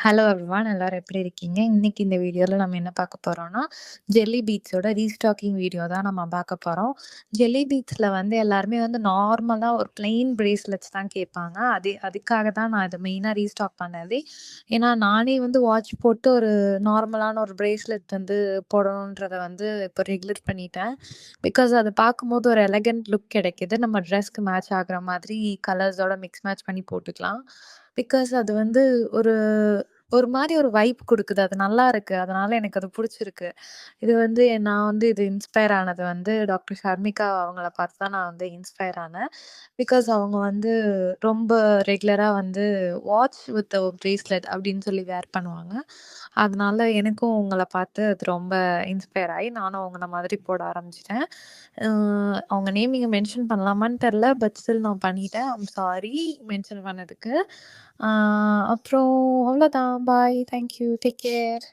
Hello everyone எல்லாரும் எப்படி இருக்கீங்க? இன்னைக்கு இந்த வீடியோல நம்ம என்ன பார்க்க போறோம்னா, ஜெல்லி பீட்ஸோட ரீஸ்டாக்கிங் வீடியோ தான் நம்ம பார்க்க போறோம். ஜெல்லி பீட்ஸ்ல வந்து எல்லாருமே வந்து நார்மலா ஒரு பிளெயின் பிரேஸ்லெட்ஸ் தான் கேட்பாங்க. அதுக்காக தான் நான் இத மெயினா ரீஸ்டாக் பண்ணதே. ஏன்னா நானே வந்து வாட்ச் போட்டு ஒரு நார்மலான ஒரு பிரேஸ்லெட் வந்து போடணுன்றத வந்து இப்போ ரெகுலர் பண்ணிட்டேன். பிகாஸ் அத பார்க்கும்போது ஒரு எலகன்ட் லுக் கிடைக்குது. நம்ம ட்ரெஸ்க்கு மேட்ச் ஆகுற மாதிரி கலர்ஸோட மிக்ஸ் மேட்ச் பண்ணி போட்டுக்கலாம். பிகாஸ் அது வந்து ஒரு ஒரு மாரி ஒரு வைப் குடுக்குது. அது நல்லாருக்கு. அதனால எனக்கு அது புடிச்சிருக்கு. இது வந்து நான் வந்து இது இன்ஸ்பயர் ஆனது வந்து டாக்டர் ஷர்மிகா அவங்கள பார்த்து தான் நான் வந்து இன்ஸ்பயர் ஆனேன். பிகாஸ் அவங்க வந்து ரொம்ப ரெகுலரா வந்து வாட்ச் வித் பிரேஸ்லெட் அப்படின்னு சொல்லி வேர் பண்ணுவாங்க. அதனால எனக்கும் உங்கள பார்த்து அது ரொம்ப இன்ஸ்பயர் ஆயி நானும் அவங்கள மாதிரி போட ஆரம்பிச்சுட்டேன். அ அவங்க நேம் இங்க மென்ஷன் பண்ணலாமான்னு தெரியல. பட் ஸ்டில் நான் பண்ணிட்டேன். சாரி மென்ஷன் பண்ணதுக்கு. அ அப்புறம் அவ்வளோதான். Bye. Thank you. Take care.